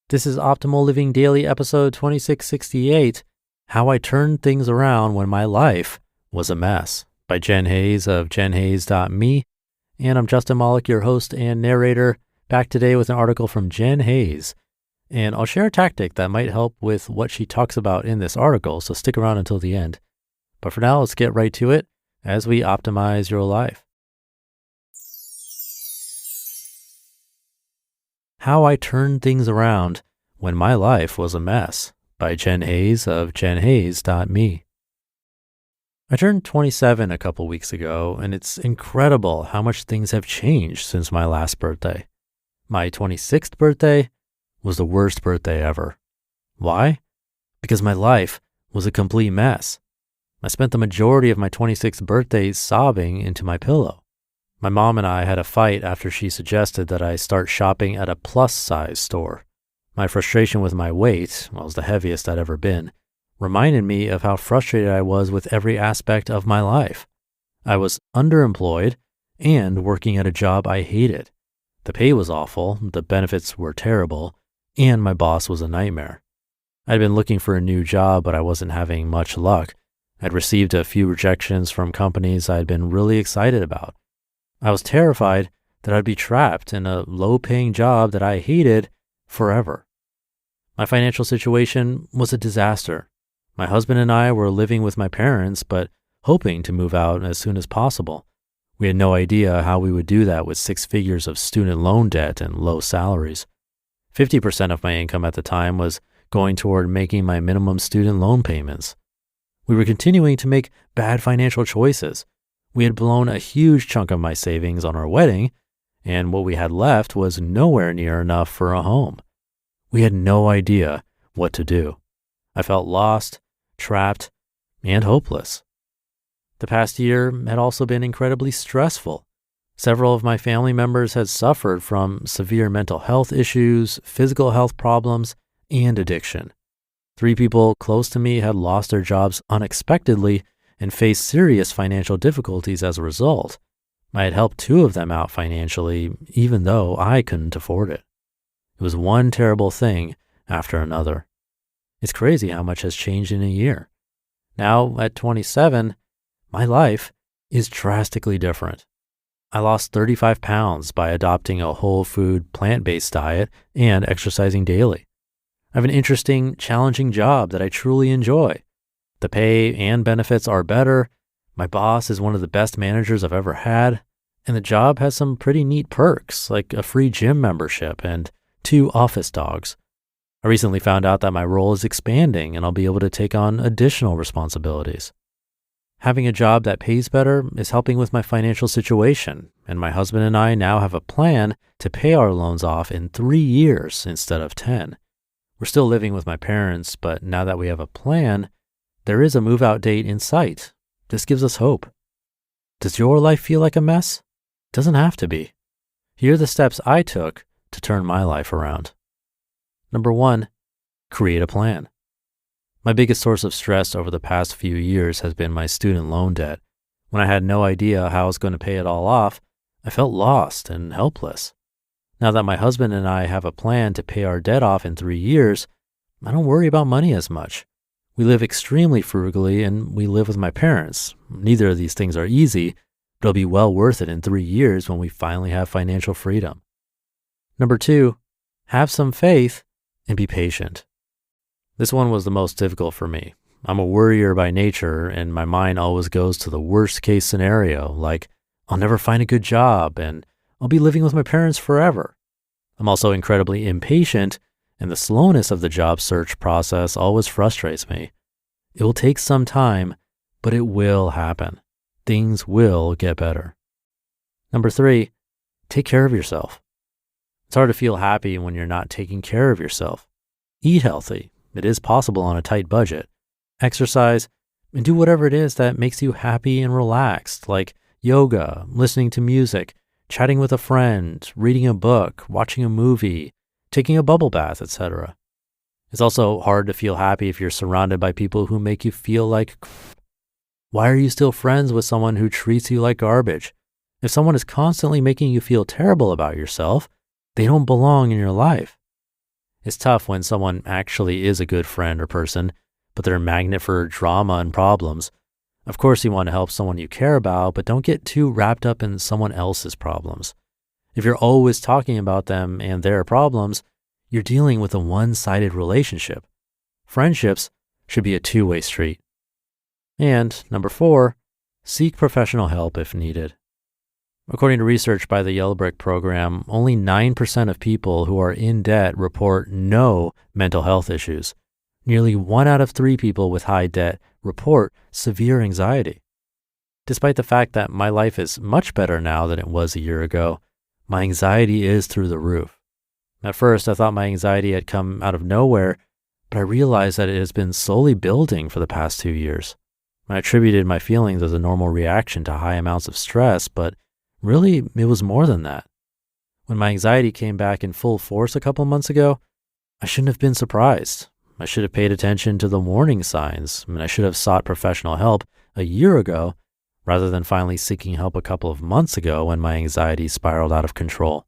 This is Optimal Living Daily episode 2668, How I Turned Things Around When My Life Was a Mess, by Jen Hayes of jenhayes.me. And I'm Justin Malik, your host and narrator, back today with an article from Jen Hayes. And I'll share a tactic that might help with what she talks about in this article, so stick around until the end. But for now, let's get right to it as we optimize your life. How I Turned Things Around When My Life Was a Mess, by Jen Hayes of jenhayes.me. I turned 27 a couple weeks ago, and it's incredible how much things have changed since my last birthday. My 26th birthday was the worst birthday ever. Why? Because my life was a complete mess. I spent the majority of my 26th birthday sobbing into my pillow. My mom and I had a fight after she suggested that I start shopping at a plus-size store. My frustration with my weight, well, it was the heaviest I'd ever been, reminded me of how frustrated I was with every aspect of my life. I was underemployed and working at a job I hated. The pay was awful, the benefits were terrible, and my boss was a nightmare. I'd been looking for a new job, but I wasn't having much luck. I'd received a few rejections from companies I'd been really excited about. I was terrified that I'd be trapped in a low-paying job that I hated forever. My financial situation was a disaster. My husband and I were living with my parents, but hoping to move out as soon as possible. We had no idea how we would do that with 6 figures of student loan debt and low salaries. 50% of my income at the time was going toward making my minimum student loan payments. We were continuing to make bad financial choices. We had blown a huge chunk of my savings on our wedding, and what we had left was nowhere near enough for a home. We had no idea what to do. I felt lost, trapped, and hopeless. The past year had also been incredibly stressful. Several of my family members had suffered from severe mental health issues, physical health problems, and addiction. 3 people close to me had lost their jobs unexpectedly and faced serious financial difficulties as a result. I had helped 2 of them out financially, even though I couldn't afford it. It was one terrible thing after another. It's crazy how much has changed in a year. Now, at 27, my life is drastically different. I lost 35 pounds by adopting a whole food, plant-based diet and exercising daily. I have an interesting, challenging job that I truly enjoy. The pay and benefits are better. My boss is one of the best managers I've ever had. And the job has some pretty neat perks, like a free gym membership and 2 office dogs. I recently found out that my role is expanding and I'll be able to take on additional responsibilities. Having a job that pays better is helping with my financial situation, and my husband and I now have a plan to pay our loans off in 3 years instead of 10. We're still living with my parents, but now that we have a plan, there is a move-out date in sight. This gives us hope. Does your life feel like a mess? It doesn't have to be. Here are the steps I took to turn my life around. Number 1, create a plan. My biggest source of stress over the past few years has been my student loan debt. When I had no idea how I was going to pay it all off, I felt lost and helpless. Now that my husband and I have a plan to pay our debt off in 3 years, I don't worry about money as much. We live extremely frugally and we live with my parents. Neither of these things are easy, but it'll be well worth it in 3 years when we finally have financial freedom. Number 2, have some faith and be patient. This one was the most difficult for me. I'm a worrier by nature, and my mind always goes to the worst case scenario, like I'll never find a good job and I'll be living with my parents forever. I'm also incredibly impatient, and the slowness of the job search process always frustrates me. It will take some time, but it will happen. Things will get better. Number 3, take care of yourself. It's hard to feel happy when you're not taking care of yourself. Eat healthy. It is possible on a tight budget. Exercise and do whatever it is that makes you happy and relaxed, like yoga, listening to music, chatting with a friend, reading a book, watching a movie, taking a bubble bath, etc. It's also hard to feel happy if you're surrounded by people who make you feel like crap. Why are you still friends with someone who treats you like garbage? If someone is constantly making you feel terrible about yourself, they don't belong in your life. It's tough when someone actually is a good friend or person, but they're a magnet for drama and problems. Of course, you want to help someone you care about, but don't get too wrapped up in someone else's problems. If you're always talking about them and their problems, you're dealing with a one-sided relationship. Friendships should be a two-way street. And number 4, seek professional help if needed. According to research by the Yellow Brick program, only 9% of people who are in debt report no mental health issues. Nearly 1 out of 3 people with high debt report severe anxiety. Despite the fact that my life is much better now than it was a year ago, my anxiety is through the roof. At first, I thought my anxiety had come out of nowhere, but I realized that it has been slowly building for the past 2 years. I attributed my feelings as a normal reaction to high amounts of stress, but really, it was more than that. When my anxiety came back in full force a couple months ago, I shouldn't have been surprised. I should have paid attention to the warning signs, and I should have sought professional help a year ago rather than finally seeking help a couple of months ago when my anxiety spiraled out of control.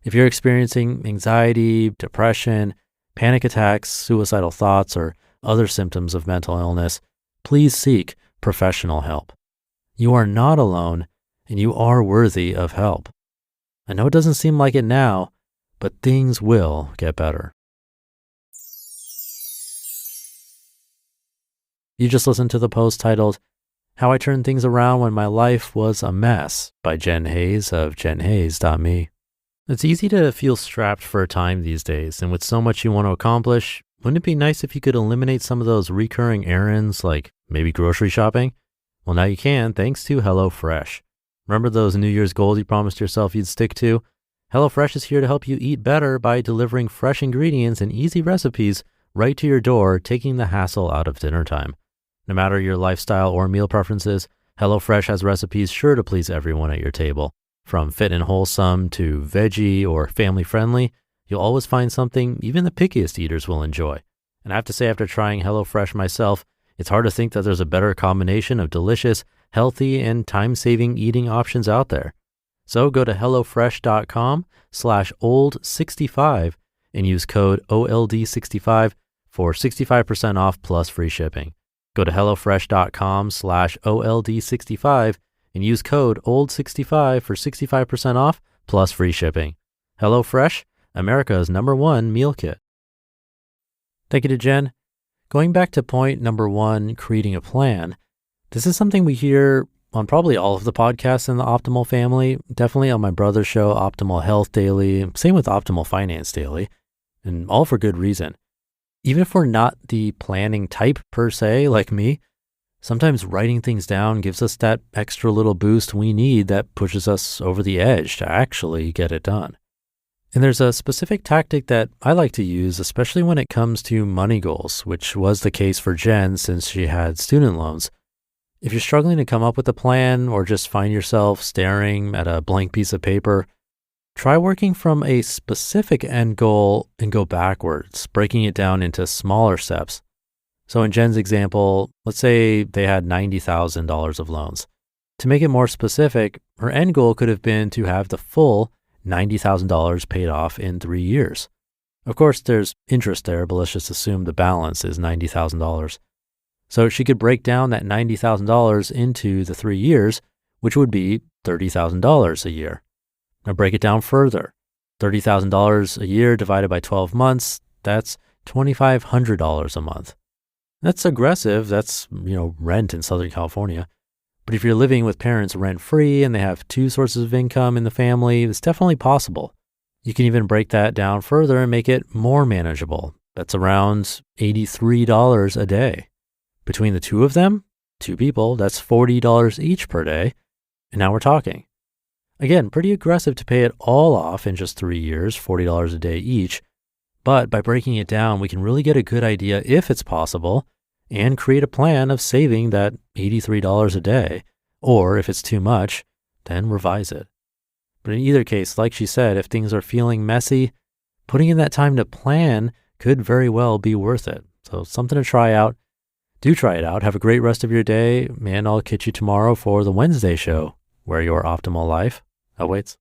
If you're experiencing anxiety, depression, panic attacks, suicidal thoughts, or other symptoms of mental illness, please seek professional help. You are not alone, and you are worthy of help. I know it doesn't seem like it now, but things will get better. You just listened to the post titled, How I Turned Things Around When My Life Was a Mess by Jen Hayes of jenhayes.me. It's easy to feel strapped for a time these days, and with so much you want to accomplish, wouldn't it be nice if you could eliminate some of those recurring errands like maybe grocery shopping? Well, now you can thanks to HelloFresh. Remember those New Year's goals you promised yourself you'd stick to? HelloFresh is here to help you eat better by delivering fresh ingredients and easy recipes right to your door, taking the hassle out of dinner time. No matter your lifestyle or meal preferences, HelloFresh has recipes sure to please everyone at your table. From fit and wholesome to veggie or family friendly, you'll always find something even the pickiest eaters will enjoy. And I have to say, after trying HelloFresh myself, it's hard to think that there's a better combination of delicious, healthy, and time-saving eating options out there. So go to hellofresh.com/old65 and use code OLD65 for 65% off plus free shipping. Go to hellofresh.com/OLD65 and use code OLD65 for 65% off plus free shipping. HelloFresh, America's #1 meal kit. Thank you to Jen. Going back to point number 1, creating a plan. This is something we hear on probably all of the podcasts in the Optimal family, definitely on my brother's show, Optimal Health Daily, same with Optimal Finance Daily, and all for good reason. Even if we're not the planning type per se, like me, sometimes writing things down gives us that extra little boost we need that pushes us over the edge to actually get it done. And there's a specific tactic that I like to use, especially when it comes to money goals, which was the case for Jen since she had student loans. If you're struggling to come up with a plan or just find yourself staring at a blank piece of paper, try working from a specific end goal and go backwards, breaking it down into smaller steps. So in Jen's example, let's say they had $90,000 of loans. To make it more specific, her end goal could have been to have the full $90,000 paid off in 3 years. Of course, there's interest there, but let's just assume the balance is $90,000. So she could break down that $90,000 into the 3 years, which would be $30,000 a year. Now break it down further. $30,000 a year divided by 12 months, that's $2,500 a month. That's aggressive. That's, rent in Southern California. But if you're living with parents rent-free and they have 2 sources of income in the family, it's definitely possible. You can even break that down further and make it more manageable. That's around $83 a day. Between the 2 of them, 2 people, that's $40 each per day. And now we're talking. Again, pretty aggressive to pay it all off in just 3 years, $40 a day each. But by breaking it down, we can really get a good idea if it's possible and create a plan of saving that $83 a day. Or if it's too much, then revise it. But in either case, like she said, if things are feeling messy, putting in that time to plan could very well be worth it. So something to try out. Do try it out. Have a great rest of your day. And I'll catch you tomorrow for the Wednesday show, where your optimal life awaits.